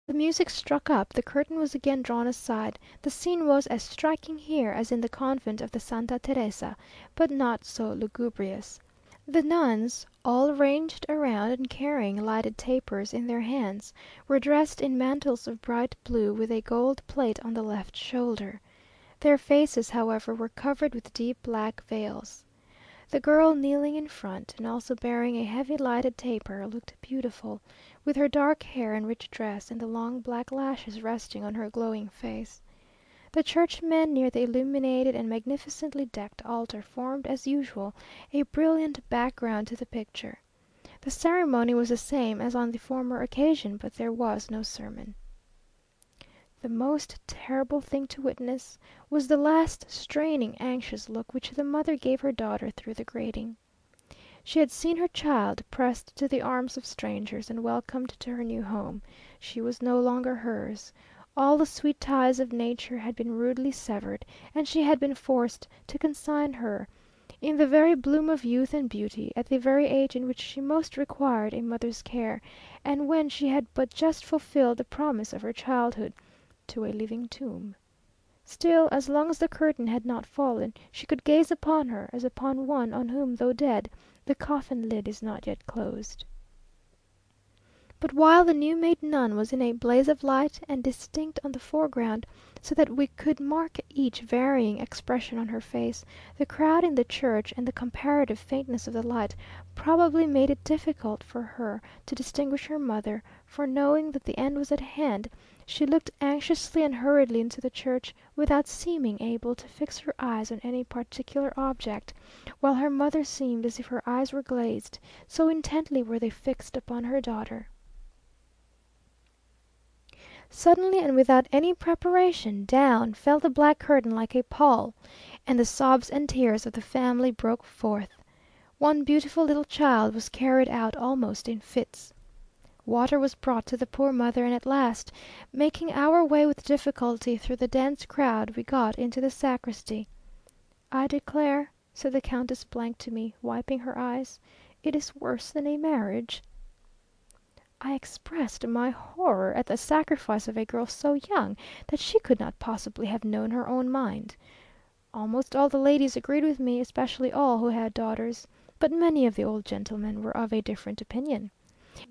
The music struck up, the curtain was again drawn aside. The scene was as striking here as in the convent of the Santa Teresa, but not so lugubrious. The nuns, all ranged around and carrying lighted tapers in their hands, were dressed in mantles of bright blue with a gold plate on the left shoulder. Their faces, however, were covered with deep black veils. The girl kneeling in front, and also bearing a heavy lighted taper, looked beautiful, with her dark hair and rich dress, and the long black lashes resting on her glowing face. The churchmen near the illuminated and magnificently decked altar formed, as usual, a brilliant background to the picture. The ceremony was the same as on the former occasion, but there was no sermon. The most terrible thing to witness was the last straining, anxious look which the mother gave her daughter through the grating. She had seen her child pressed to the arms of strangers, and welcomed to her new home. She was no longer hers. All the sweet ties of nature had been rudely severed, and she had been forced to consign her, in the very bloom of youth and beauty, at the very age in which she most required a mother's care, and when she had but just fulfilled the promise of her childhood, to a living tomb. Still, as long as the curtain had not fallen, she could gaze upon her as upon one on whom, though dead, the coffin lid is not yet closed. But while the new made nun was in a blaze of light, and distinct on the foreground, so that we could mark each varying expression on her face, the crowd in the church, and the comparative faintness of the light, probably made it difficult for her to distinguish her mother, for knowing that the end was at hand, she looked anxiously and hurriedly into the church, without seeming able to fix her eyes on any particular object, while her mother seemed as if her eyes were glazed, so intently were they fixed upon her daughter. Suddenly, and without any preparation, down fell the black curtain like a pall, and the sobs and tears of the family broke forth. One beautiful little child was carried out almost in fits. Water was brought to the poor mother, and at last, making our way with difficulty through the dense crowd, we got into the sacristy. "I declare," said the Countess to me, wiping her eyes, "it is worse than a marriage." I expressed my horror at the sacrifice of a girl so young that she could not possibly have known her own mind. Almost all the ladies agreed with me, especially all who had daughters, but many of the old gentlemen were of a different opinion.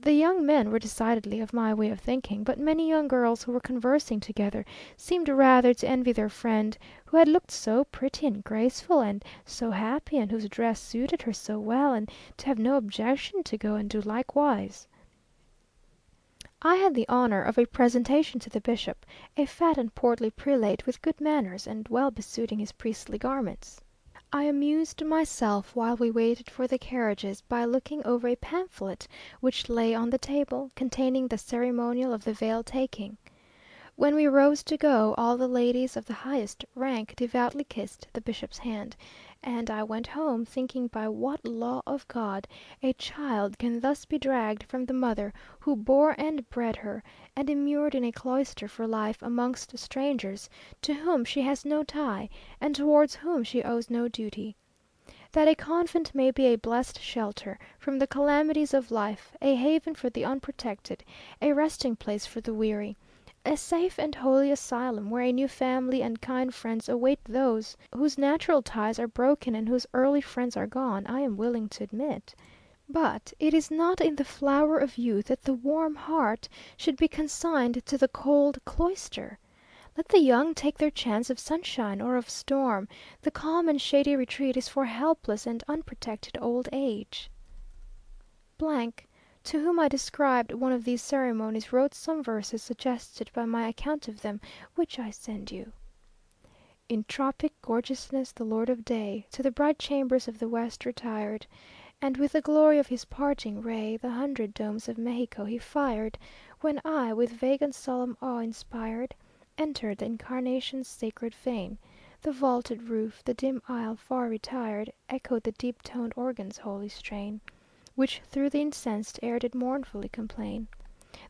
The young men were decidedly of my way of thinking, but many young girls who were conversing together seemed rather to envy their friend, who had looked so pretty and graceful, and so happy, and whose dress suited her so well, and to have no objection to go and do likewise. I had the honour of a presentation to the bishop, a fat and portly prelate, with good manners, and well besuiting his priestly garments. I amused myself while we waited for the carriages by looking over a pamphlet which lay on the table, containing the ceremonial of the veil taking. When we rose to go, all the ladies of the highest rank devoutly kissed the bishop's hand, and I went home, thinking by what law of God a child can thus be dragged from the mother who bore and bred her, and immured in a cloister for life amongst strangers, to whom she has no tie, and towards whom she owes no duty. That a convent may be a blessed shelter from the calamities of life, a haven for the unprotected, a resting place for the weary, a safe and holy asylum, where a new family and kind friends await those whose natural ties are broken and whose early friends are gone, I am willing to admit. But it is not in the flower of youth that the warm heart should be consigned to the cold cloister. Let the young take their chance of sunshine or of storm; the calm and shady retreat is for helpless and unprotected old age. , to whom I described one of these ceremonies, wrote some verses suggested by my account of them, which I send you. In tropic gorgeousness the Lord of Day To the bright chambers of the West retired, And with the glory of his parting ray The 100 domes of Mexico he fired, When I, with vague and solemn awe inspired, Entered the Incarnation's sacred fane. The vaulted roof, the dim aisle far retired, Echoed the deep-toned organ's holy strain, Which through the incensed air did mournfully complain.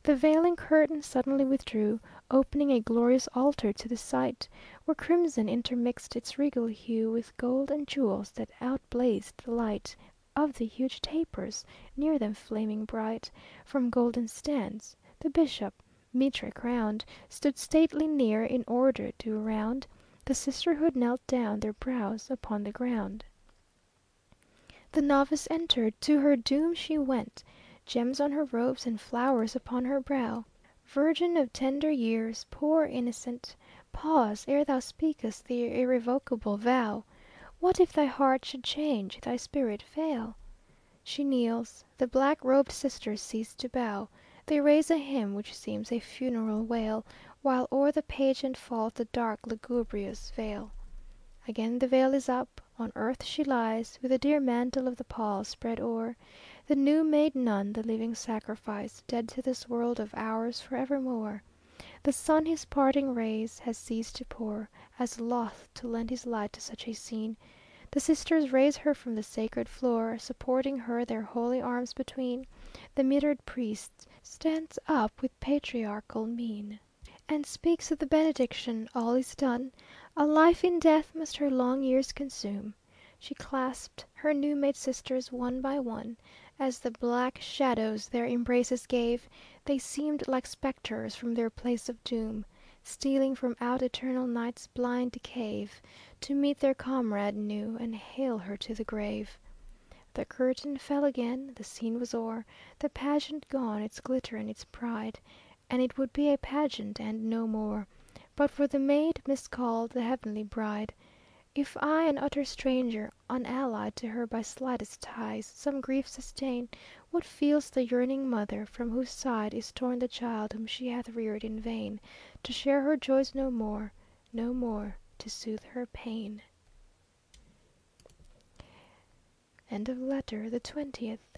The veiling curtain suddenly withdrew, Opening a glorious altar to the sight, Where crimson intermixed its regal hue With gold and jewels that outblazed the light Of the huge tapers, near them flaming bright, From golden stands. The bishop, mitre crowned, stood stately near, in order due around. The sisterhood knelt down, their brows upon the ground. The novice entered, to her doom she went, gems on her robes and flowers upon her brow. Virgin of tender years, poor innocent, pause ere thou speakest the irrevocable vow. What if thy heart should change, thy spirit fail? She kneels. The black robed sisters cease to bow. They raise a hymn which seems a funeral wail, while o'er the pageant falls the dark lugubrious veil. Again the veil is up, on earth she lies, with the dear mantle of the pall spread o'er the new made nun, the living sacrifice, dead to this world of ours for evermore. The sun his parting rays has ceased to pour, as loth to lend his light to such a scene. The sisters raise her from the sacred floor, supporting her their holy arms between. The mitred priest stands up with patriarchal mien, and speaks the benediction. All is done. A life in death must her long years consume. She clasped her new made sisters one by one. As the black shadows their embraces gave, they seemed like spectres from their place of doom, stealing from out eternal night's blind cave, to meet their comrade new, and hail her to the grave. The curtain fell again, the scene was o'er, the pageant gone, its glitter and its pride, and it would be a pageant and no more, but for the maid miscalled the heavenly bride. If I, an utter stranger, unallied to her by slightest ties, some grief sustain, what feels the yearning mother, from whose side is torn the child whom she hath reared in vain, to share her joys no more, no more to soothe her pain? End of letter the 20th.